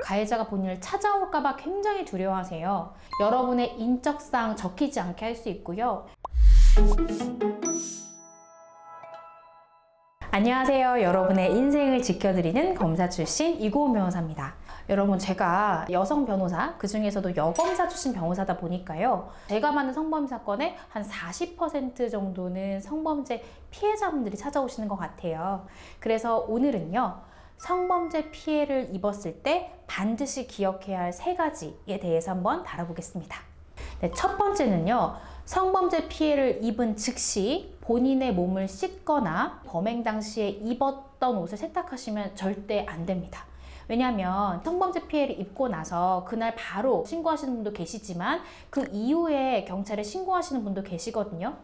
가해자가 본인을 찾아올까봐 굉장히 두려워하세요. 여러분의 인적사항 적히지 않게 할 수 있고요. 안녕하세요. 여러분의 인생을 지켜드리는 검사 출신 이고은 변호사입니다. 여러분, 제가 여성 변호사, 그 중에서도 여검사 출신 변호사다 보니까요, 제가 맡는 성범죄 사건의 한 40% 정도는 성범죄 피해자분들이 찾아오시는 것 같아요. 그래서 오늘은요, 성범죄 피해를 입었을 때 반드시 기억해야 할 3가지에 대해서 한번 다뤄보겠습니다. 네, 첫 번째는요, 성범죄 피해를 입은 즉시 본인의 몸을 씻거나 범행 당시에 입었던 옷을 세탁하시면 절대 안 됩니다. 왜냐하면 성범죄 피해를 입고 나서 그날 바로 신고하시는 분도 계시지만 그 이후에 경찰에 신고하시는 분도 계시거든요.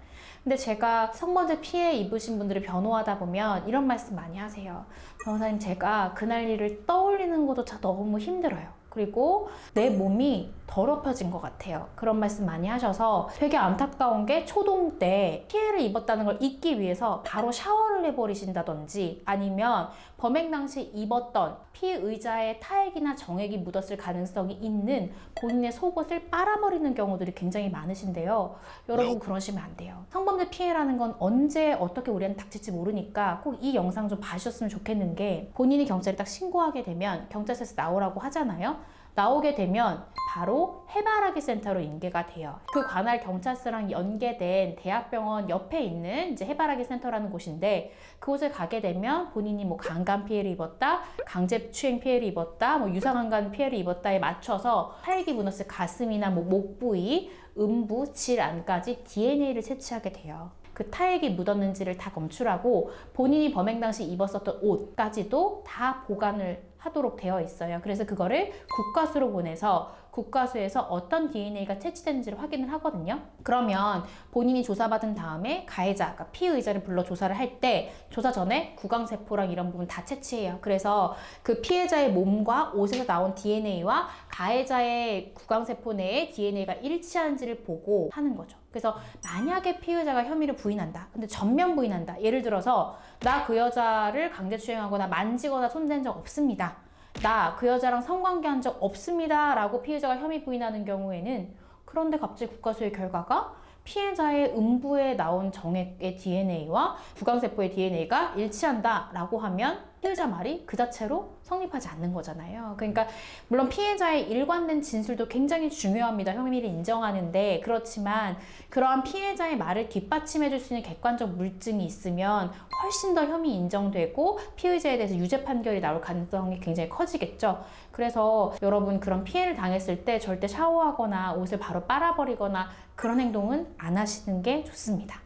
근데 제가 성범죄 피해 입으신 분들을 변호하다 보면 이런 말씀 많이 하세요. 변호사님, 제가 그날 일을 떠올리는 것도 너무 힘들어요. 그리고 내 몸이 더럽혀진 것 같아요. 그런 말씀 많이 하셔서 되게 안타까운 게, 초동 때 피해를 입었다는 걸 잊기 위해서 바로 샤워를 해버리신다든지, 아니면 범행 당시 입었던 피의자의 타액이나 정액이 묻었을 가능성이 있는 본인의 속옷을 빨아버리는 경우들이 굉장히 많으신데요. 여러분, 그러시면 안 돼요. 성범죄 피해라는 건 언제 어떻게 우리한테 닥칠지 모르니까 꼭 이 영상 좀 봐주셨으면 좋겠는 게, 본인이 경찰에 딱 신고하게 되면 경찰서에서 나오라고 하잖아요. 나오게 되면 바로 해바라기 센터로 인계가 돼요. 그 관할 경찰서랑 연계된 대학병원 옆에 있는 이제 해바라기 센터라는 곳인데, 그곳에 가게 되면 본인이 뭐 강간 피해를 입었다, 강제추행 피해를 입었다, 뭐 유사강간 피해를 입었다에 맞춰서 타액이 묻었을 가슴이나 뭐 목 부위, 음부, 질 안까지 DNA를 채취하게 돼요. 그 타액이 묻었는지를 다 검출하고 본인이 범행 당시 입었었던 옷까지도 다 보관을 하도록 되어 있어요. 그래서 그거를 국과수로 보내서 국과수에서 어떤 DNA가 채취됐는지를 확인을 하거든요. 그러면 본인이 조사받은 다음에 가해자, 그러니까 피의자를 불러 조사를 할 때 조사 전에 구강세포랑 이런 부분 다 채취해요. 그래서 그 피해자의 몸과 옷에서 나온 DNA와 가해자의 구강세포 내에 DNA가 일치하는지를 보고 하는 거죠. 그래서 만약에 피의자가 혐의를 부인한다, 근데 전면 부인한다, 예를 들어서 나 그 여자를 강제추행하거나 만지거나 손댄 적 없습니다, 나 그 여자랑 성관계한 적 없습니다 라고 피해자가 혐의 부인하는 경우에는, 그런데 갑자기 국과수의 결과가 피해자의 음부에 나온 정액의 DNA와 구강세포의 DNA가 일치한다 라고 하면 피해자 말이 그 자체로 성립하지 않는 거잖아요. 그러니까 물론 피해자의 일관된 진술도 굉장히 중요합니다. 혐의를 인정하는데, 그렇지만 그러한 피해자의 말을 뒷받침해 줄 수 있는 객관적 물증이 있으면 훨씬 더 혐의 인정되고 피의자에 대해서 유죄 판결이 나올 가능성이 굉장히 커지겠죠. 그래서 여러분, 그런 피해를 당했을 때 절대 샤워하거나 옷을 바로 빨아버리거나 그런 행동은 안 하시는 게 좋습니다.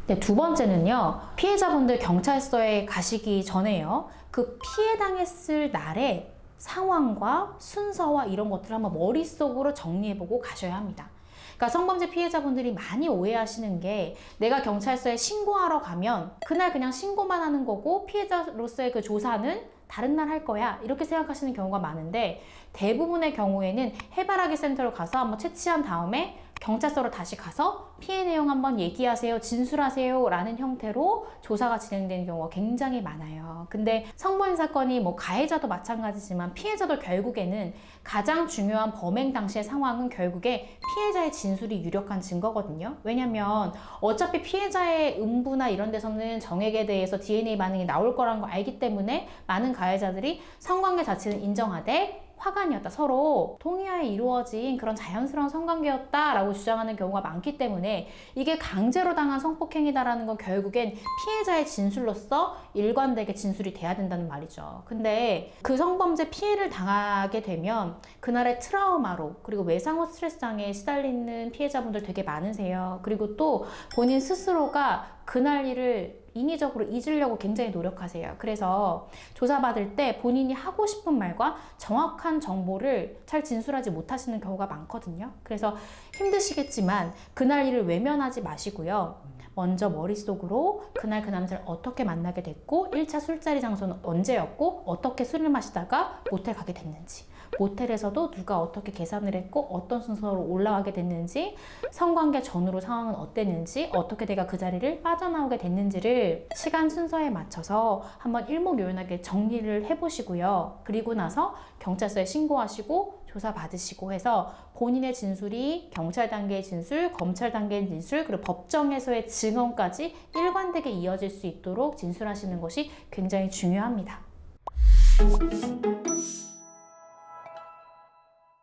네, 두 번째는요, 피해자분들 경찰서에 가시기 전에요, 그 피해 당했을 날의 상황과 순서와 이런 것들을 한번 머릿속으로 정리해보고 가셔야 합니다. 그러니까 성범죄 피해자분들이 많이 오해하시는 게, 내가 경찰서에 신고하러 가면 그날 그냥 신고만 하는 거고 피해자로서의 그 조사는 다른 날 할 거야, 이렇게 생각하시는 경우가 많은데, 대부분의 경우에는 해바라기 센터로 가서 한번 채취한 다음에 경찰서로 다시 가서 피해 내용 한번 얘기하세요, 진술하세요 라는 형태로 조사가 진행되는 경우가 굉장히 많아요. 근데 성범죄 사건이 뭐 가해자도 마찬가지지만 피해자도 결국에는 가장 중요한 범행 당시의 상황은 결국에 피해자의 진술이 유력한 증거거든요. 왜냐면 어차피 피해자의 음부나 이런 데서는 정액에 대해서 DNA 반응이 나올 거라는 걸 알기 때문에 많은 가해자들이 성관계 자체는 인정하되 화관이었다, 서로 동의하에 이루어진 그런 자연스러운 성관계였다 라고 주장하는 경우가 많기 때문에, 이게 강제로 당한 성폭행이다라는 건 결국엔 피해자의 진술로서 일관되게 진술이 돼야 된다는 말이죠. 근데 그 성범죄 피해를 당하게 되면 그날의 트라우마로, 그리고 외상후 스트레스 장애에 시달리는 피해자분들 되게 많으세요. 그리고 또 본인 스스로가 그날 일을 인위적으로 잊으려고 굉장히 노력하세요. 그래서 조사받을 때 본인이 하고 싶은 말과 정확한 정보를 잘 진술하지 못하시는 경우가 많거든요. 그래서 힘드시겠지만 그날 일을 외면하지 마시고요. 먼저 머릿속으로 그날 그 남자를 어떻게 만나게 됐고, 1차 술자리 장소는 언제였고, 어떻게 술을 마시다가 모텔 가게 됐는지, 모텔에서도 누가 어떻게 계산을 했고 어떤 순서로 올라가게 됐는지, 성관계 전후로 상황은 어땠는지, 어떻게 내가 그 자리를 빠져나오게 됐는지를 시간 순서에 맞춰서 한번 일목요연하게 정리를 해보시고요. 그리고 나서 경찰서에 신고하시고 조사 받으시고 해서 본인의 진술이 경찰 단계의 진술, 검찰 단계의 진술, 그리고 법정에서의 증언까지 일관되게 이어질 수 있도록 진술하시는 것이 굉장히 중요합니다.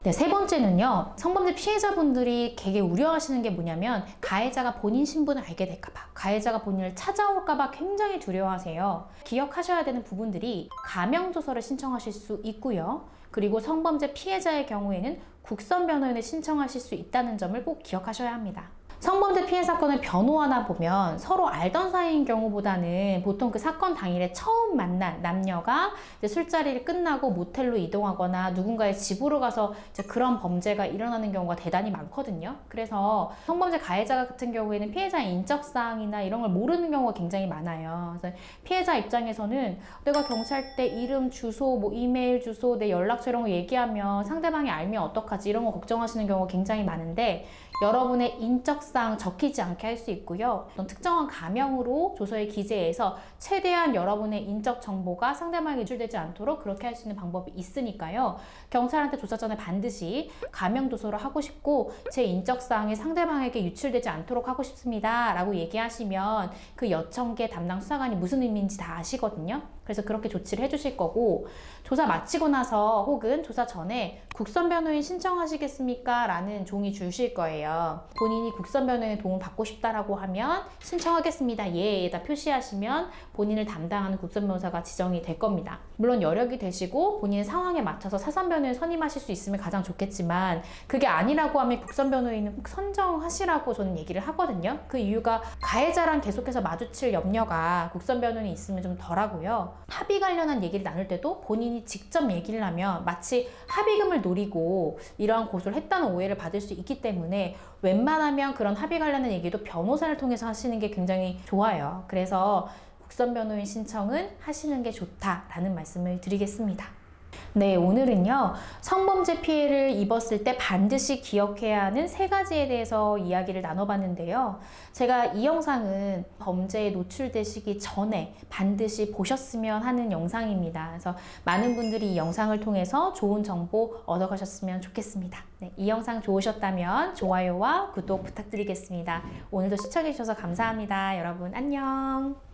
네, 세 번째는요. 성범죄 피해자분들이 되게 우려하시는 게 뭐냐면 가해자가 본인 신분을 알게 될까봐, 가해자가 본인을 찾아올까봐 굉장히 두려워하세요. 기억하셔야 되는 부분들이 가명조서를 신청하실 수 있고요. 그리고 성범죄 피해자의 경우에는 국선 변호인을 신청하실 수 있다는 점을 꼭 기억하셔야 합니다. 성범죄 피해 사건을 변호하다 보면 서로 알던 사이인 경우보다는 보통 그 사건 당일에 처음 만난 남녀가 이제 술자리를 끝나고 모텔로 이동하거나 누군가의 집으로 가서 이제 그런 범죄가 일어나는 경우가 대단히 많거든요. 그래서 성범죄 가해자 같은 경우에는 피해자의 인적사항이나 이런 걸 모르는 경우가 굉장히 많아요. 그래서 피해자 입장에서는 내가 경찰대 이름, 주소, 뭐 이메일 주소, 내 연락처 이런 거 얘기하면 상대방이 알면 어떡하지, 이런 거 걱정하시는 경우가 굉장히 많은데, 여러분의 인적사항 적히지 않게 할 수 있고요. 어떤 특정한 가명으로 조서에 기재해서 최대한 여러분의 인적 정보가 상대방에게 유출되지 않도록 그렇게 할 수 있는 방법이 있으니까요. 경찰한테 조사 전에 반드시 가명 조서를 하고 싶고 제 인적사항이 상대방에게 유출되지 않도록 하고 싶습니다 라고 얘기하시면 그 여청계 담당 수사관이 무슨 의미인지 다 아시거든요. 그래서 그렇게 조치를 해주실 거고, 조사 마치고 나서 혹은 조사 전에 국선 변호인 신청하시겠습니까? 라는 종이 주실 거예요. 본인이 국선 변호인의 도움을 받고 싶다라고 하면 신청하겠습니다. 예에다 표시하시면 본인을 담당하는 국선 변호사가 지정이 될 겁니다. 물론 여력이 되시고 본인의 상황에 맞춰서 사선 변호인 선임하실 수 있으면 가장 좋겠지만, 그게 아니라고 하면 국선 변호인은 꼭 선정하시라고 저는 얘기를 하거든요. 그 이유가 가해자랑 계속해서 마주칠 염려가 국선 변호인이 있으면 좀 덜하고요. 합의 관련한 얘기를 나눌 때도 본인이 직접 얘기를 하면 마치 합의금을 노리고 이러한 고소를 했다는 오해를 받을 수 있기 때문에 웬만하면 그런 합의 관련한 얘기도 변호사를 통해서 하시는 게 굉장히 좋아요. 그래서 국선 변호인 신청은 하시는 게 좋다라는 말씀을 드리겠습니다. 네, 오늘은요, 성범죄 피해를 입었을 때 반드시 기억해야 하는 3가지에 대해서 이야기를 나눠봤는데요. 제가 이 영상은 범죄에 노출되시기 전에 반드시 보셨으면 하는 영상입니다. 그래서 많은 분들이 이 영상을 통해서 좋은 정보 얻어가셨으면 좋겠습니다. 네, 이 영상 좋으셨다면 좋아요와 구독 부탁드리겠습니다. 오늘도 시청해주셔서 감사합니다. 여러분 안녕.